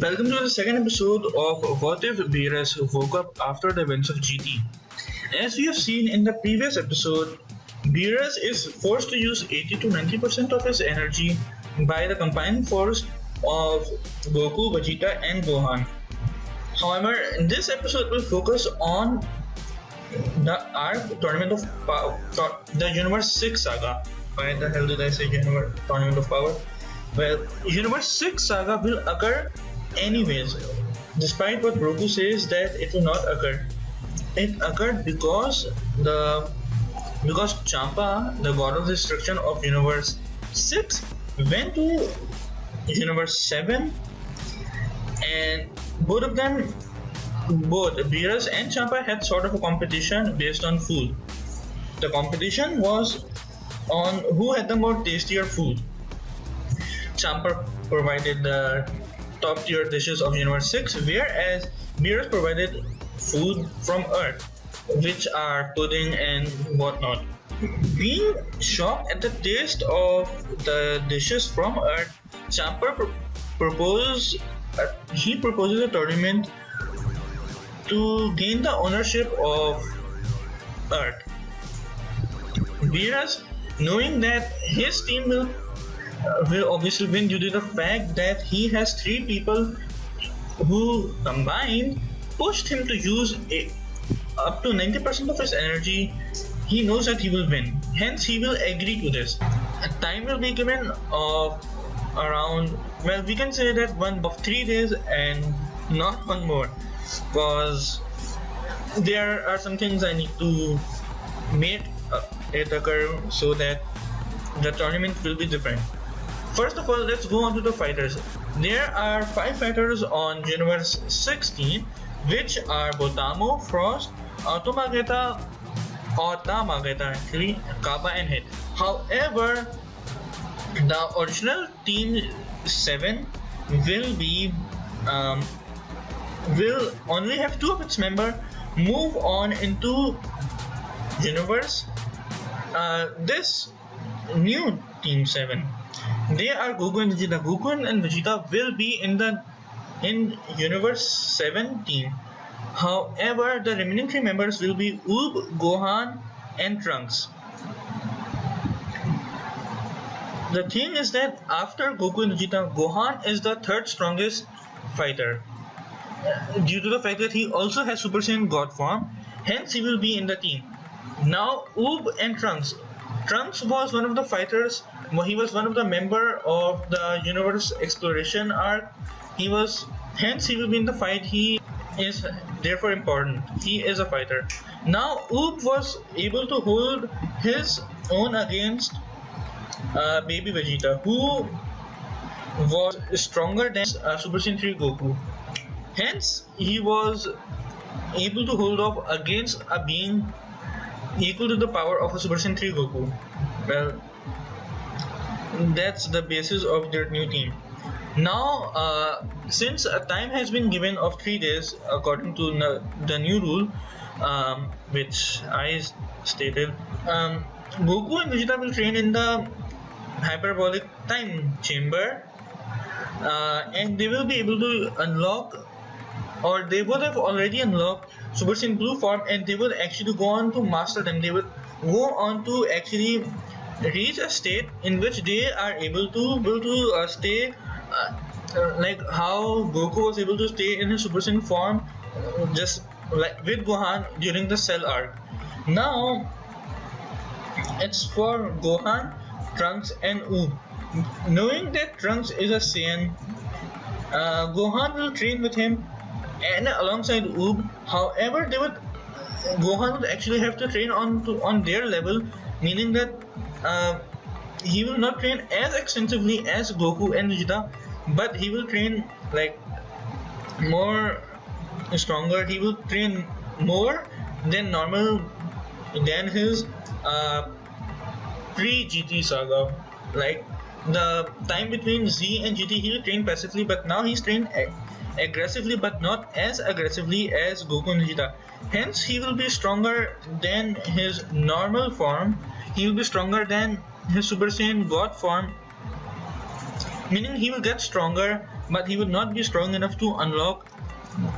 Welcome to the second episode of What If Beerus Woke Up After the Events of GT. As we have seen in the previous episode, Beerus is forced to use 80 to 90% of his energy by the combined force of Goku, Vegeta, and Gohan. However, in this episode will focus on the arc Tournament of Power, the Universe 6 saga. Why the hell did I say Tournament of Power? Well, Universe 6 saga will occur anyways, despite what Roku says that it will not occur. It occurred because Champa, the god of destruction of Universe 6, went to Universe 7, and both Beerus and Champa had sort of a competition based on food. The competition was on who had the more tastier food. Champa provided the top tier dishes of Universe 6, whereas Beerus provided food from Earth, which are pudding and whatnot. Being shocked at the taste of the dishes from Earth, Champa proposes a tournament to gain the ownership of Earth. Beerus, knowing that his team will obviously win due to the fact that he has three people who combined pushed him to use up to 90% of his energy, he knows that he will win. Hence, he will agree to this. A time will be given of around, well, we can say that one of 3 days and not one more, because there are some things I need to make it occur so that the tournament will be different. First of all, let's go on to the fighters. There are 5 fighters on Universe 16, which are Botamo, Frost, Automageta actually, Kappa and Hit. However, the original Team 7 will only have 2 of its members move on into Universe. This new Team 7. They are Goku and Vegeta. Goku and Vegeta will be in Universe 17. However, the remaining 3 members will be Oob, Gohan, and Trunks. The thing is that after Goku and Vegeta, Gohan is the 3rd strongest fighter, due to the fact that he also has Super Saiyan God form. Hence, he will be in the team. Now, Oob and Trunks. Trunks was one of the fighters. He was one of the member of the Universe Exploration arc. Hence he will be in the fight. He is therefore important. He is a fighter. Now, Oob was able to hold his own against Baby Vegeta, who was stronger than Super Saiyan 3 Goku. Hence, he was able to hold off against a being equal to the power of a Super Saiyan 3 Goku. Well, that's the basis of their new team. Now, since a time has been given of 3 days according to the new rule, which I stated, Goku and Vegeta will train in the hyperbolic time chamber, and they will be able to unlock, or they would have already unlocked Super Saiyan Blue form, and they will actually go on to master them. They will go on to actually reach a state in which they are able to stay like how Goku was able to stay in his Super Saiyan form, just like with Gohan during the Cell arc. Now it's for Gohan, Trunks, and Oob. Knowing that Trunks is a Saiyan, Gohan will train with him and alongside Oob. However, Gohan would actually have to train on their level, meaning that he will not train as extensively as Goku and Vegeta, but he will train like more stronger. He will train more than normal than his pre-GT saga. Like the time between Z and GT, he will train passively, but now he's trained aggressively, but not as aggressively as Goku and Vegeta. Hence, he will be stronger than his normal form. He will be stronger than his Super Saiyan God form, meaning he will get stronger but he would not be strong enough to unlock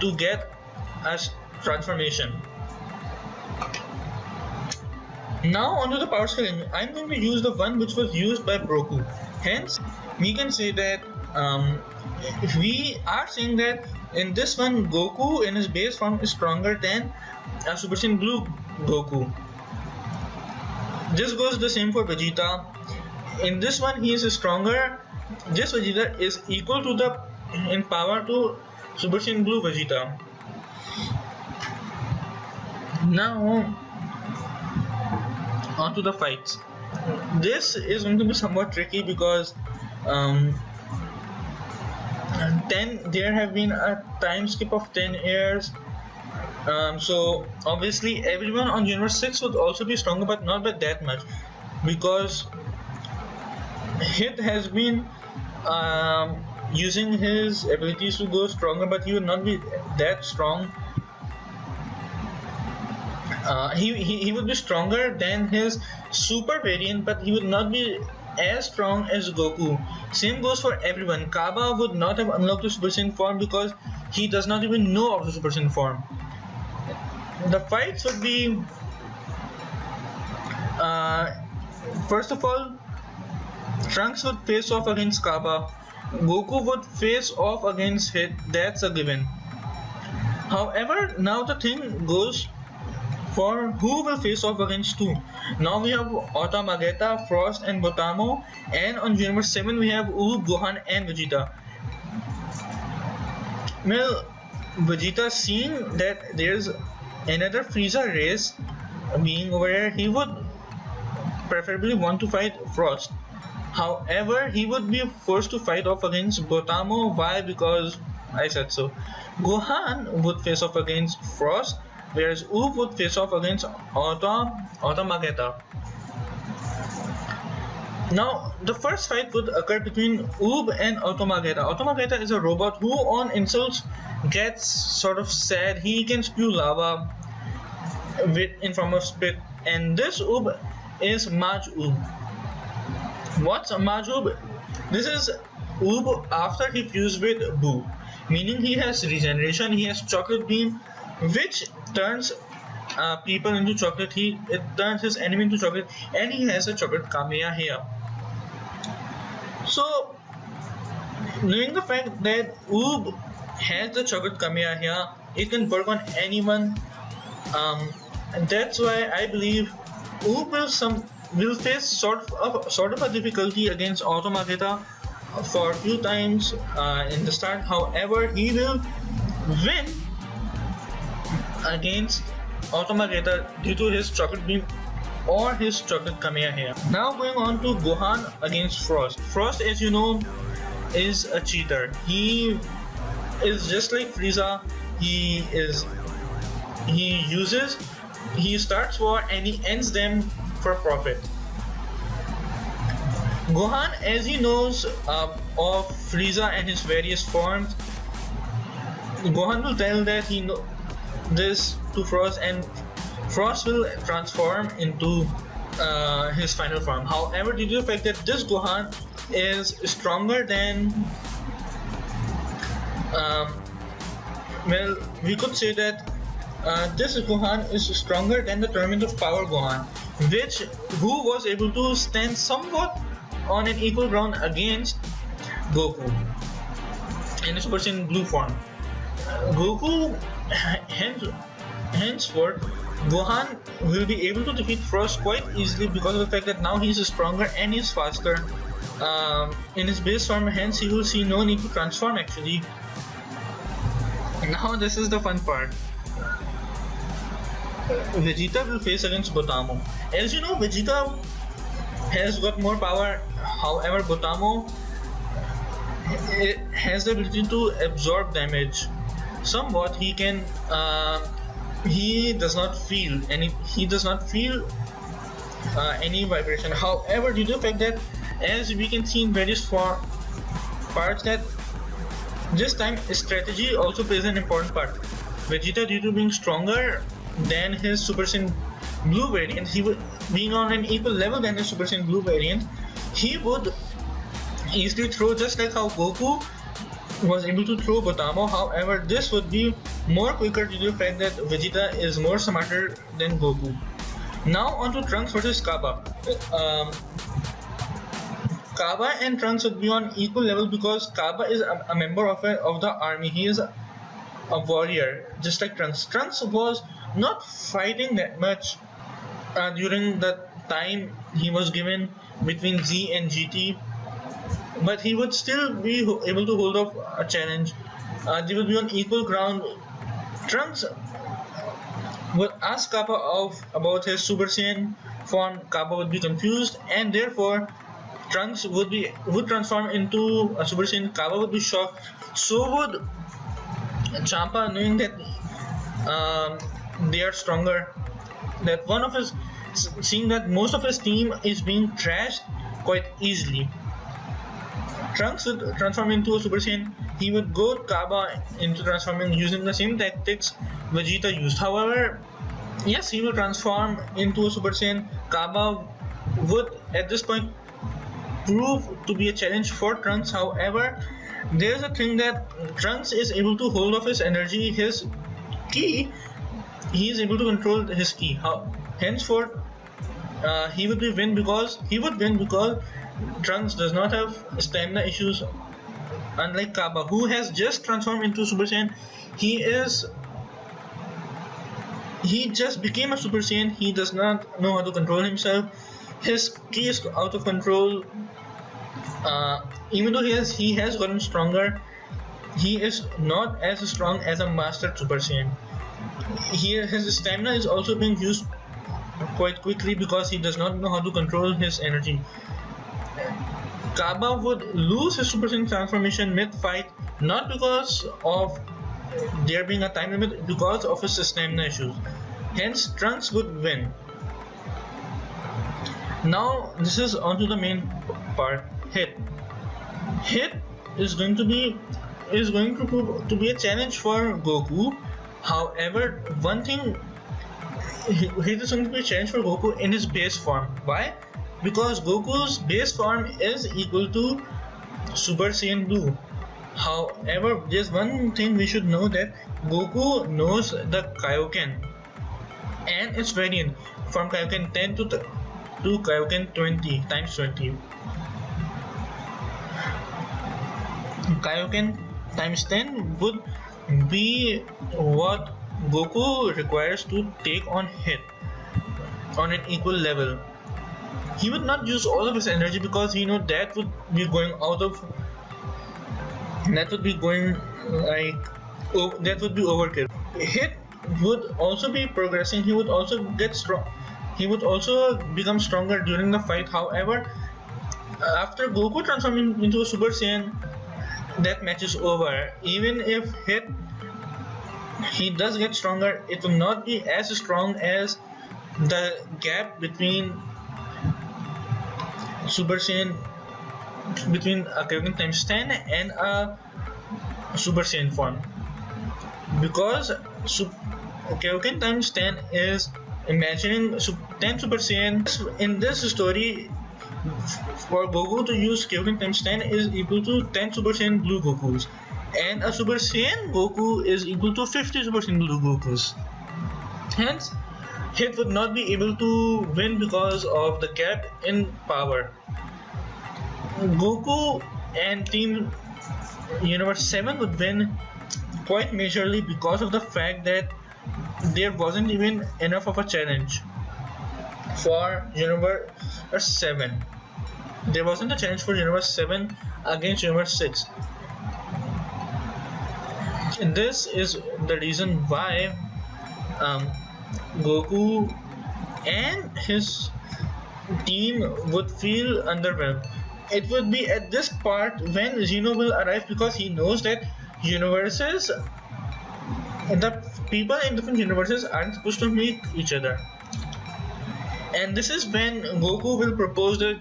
to get a transformation. Now onto the power scaling. I'm going to use the one which was used by Broku. Hence, we can say that if we are saying that in this one Goku in his base form is stronger than a Super Saiyan Blue Goku. This goes the same for Vegeta. In this one he is stronger. This Vegeta is equal to the in power to Super Saiyan Blue Vegeta. Now onto the fights. This is going to be somewhat tricky because there have been a time skip of 10 years. So obviously everyone on Universe 6 would also be stronger, but not by that much, because Hit has been using his abilities to go stronger, but he would not be that strong. He would be stronger than his super variant, but he would not be as strong as Goku. Same goes for everyone. Kaba would not have unlocked the Super Saiyan form because he does not even know of the Super Saiyan form. The fights would be first of all, Trunks would face off against Kaba. Goku would face off against Hit. That's a given. However, now the thing goes for who will face off against two. Now we have Automageta, Frost and Botamo, and on Universe 7 we have Oob, Gohan and Vegeta. Well, Vegeta, seeing that there's another Frieza race being over here, he would preferably want to fight Frost. However, he would be forced to fight off against Botamo. Why? Because I said so. Gohan would face off against Frost, whereas Oob would face off against Automageta. Now, the first fight would occur between Oob and Automageta. Automageta is a robot who on insults gets sort of sad. He can spew lava in form of spit, and this Oob is Maj Oob. What's Maj Oob? This is Oob after he fused with Boo, meaning he has regeneration, he has chocolate beam, which turns people into chocolate. It turns his enemy into chocolate, and he has a chocolate Kamehameha. So, knowing the fact that Oob has the chocolate Kamehameha, it can work on anyone, and that's why I believe Oob will face sort of a difficulty against Automageta for a few times in the start. However, he will win against Automageta due to his chocolate beam or his chocolate Kamehameha. Now going on to Gohan against Frost. Frost, as you know, is a cheater. He is just like Frieza. He starts war and he ends them for profit. Gohan, as he knows of Frieza and his various forms, Gohan will tell that he knows this to Frost, and Frost will transform into his final form. However, due to the fact that this Gohan is stronger than well, we could say that this Gohan is stronger than the tournament of Power Gohan, who was able to stand somewhat on an equal ground against Goku in his Super Saiyan Blue form. Goku, henceforth, Gohan will be able to defeat Frost quite easily because of the fact that now he's stronger and he's faster in his base form. Hence, he will see no need to transform actually. Now this is the fun part. Vegeta will face against Botamo. As you know, Vegeta has got more power. However, Botamo has the ability to absorb damage. Somewhat, he can. He does not feel any. He does not feel any vibration. However, due to the fact that, as we can see in various parts, that this time strategy also plays an important part. Vegeta, due to being stronger than his Super Saiyan Blue variant, being on an equal level than his Super Saiyan Blue variant, he would easily throw, just like how Goku was able to throw Gotamo. However, this would be more quicker due to the fact that Vegeta is more smarter than Goku. Now on to Trunks versus Kaba. Kaba and Trunks would be on equal level because Kaba is a member of the army. He is a warrior, just like Trunks. Trunks was not fighting that much during the time he was given between Z and GT, but he would still be able to hold off a challenge. They would be on equal ground. Trunks would ask Kappa about his Super Saiyan form. Kappa would be confused, and therefore Trunks would transform into a Super Saiyan. Kappa would be shocked. So would Champa, knowing that they are stronger. That seeing that most of his team is being trashed quite easily. Trunks would transform into a Super Saiyan. He would goad Kaba into transforming using the same tactics Vegeta used. However, yes, he will transform into a Super Saiyan. Kaba would at this point prove to be a challenge for Trunks. However, there's a thing that Trunks is able to hold off his energy, his ki. He is able to control his ki. Henceforth, he would win because Trunks does not have stamina issues. Unlike Kaba, who has just transformed into Super Saiyan, he just became a Super Saiyan. He does not know how to control himself. His ki is out of control. Even though he has gotten stronger, he is not as strong as a Master Super Saiyan. His stamina is also being used quite quickly because he does not know how to control his energy. Kaba would lose his Super Saiyan transformation mid-fight, not because of there being a time limit, because of his stamina issues. Hence, Trunks would win. Now, this is onto the main part. Hit is going to be prove to be a challenge for Goku. However, one thing, Hit is going to be a challenge for Goku in his base form. Why? Because Goku's base form is equal to Super Saiyan Blue. However, there's one thing we should know, that Goku knows the Kaioken and its variant from Kaioken 10 to Kaioken 20 times 20. Kaioken times 10 would be what Goku requires to take on Hit on an equal level. He would not use all of his energy because he knows that would be going overkill. Hit would also be progressing. He would also get strong. He would also become stronger during the fight. However, after Goku transforming into a Super Saiyan, that match is over. Even if he does get stronger, it will not be as strong as the gap between Super Saiyan, between a Kaioken times 10 and a Super Saiyan form, because Kaioken times 10 is imagining 10 Super Saiyan. In this story, for Goku to use Kaioken times 10 is equal to 10 Super Saiyan Blue Gokus, and a Super Saiyan Goku is equal to 50 Super Saiyan Blue Gokus. Hence, Hit would not be able to win because of the gap in power. Goku and Team Universe 7 would win quite majorly because of the fact that there wasn't even enough of a challenge for Universe 7. There wasn't a challenge for Universe 7 against Universe 6. And this is the reason why Goku and his team would feel underwhelmed. It would be at this part when Zeno will arrive, because he knows that the people in different universes aren't supposed to meet each other. And this is when Goku will propose that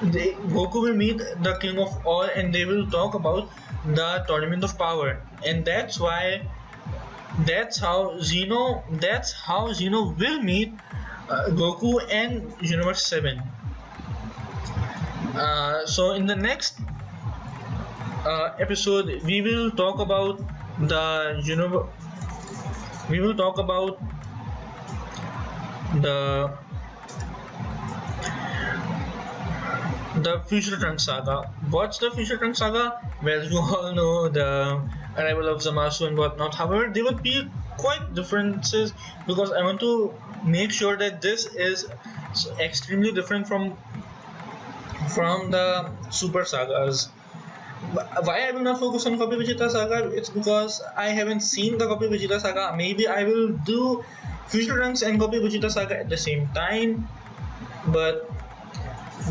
Goku will meet the King of All, and they will talk about the Tournament of Power. And that's how Zeno will meet Goku and Universe 7. So in the next episode, we will talk about the we will talk about the Future Trunks saga. What's the Future Trunks saga? Well, you all know the arrival of Zamasu and whatnot. However, there would be quite differences because I want to make sure that this is extremely different from the Super sagas. Why I will not focus on Copy Vegeta saga? It's because I haven't seen the Copy Vegeta saga. Maybe I will do Future Trunks and Copy Vegeta saga at the same time, but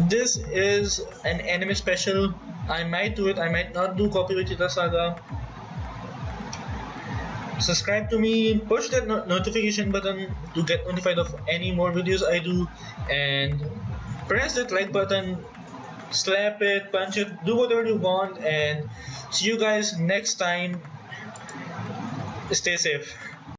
this is an anime special. I might do it, I might not do Copy Vegeta saga. Subscribe to me, push that notification button to get notified of any more videos I do, and press that like button, slap it, punch it, do whatever you want, and see you guys next time. Stay safe.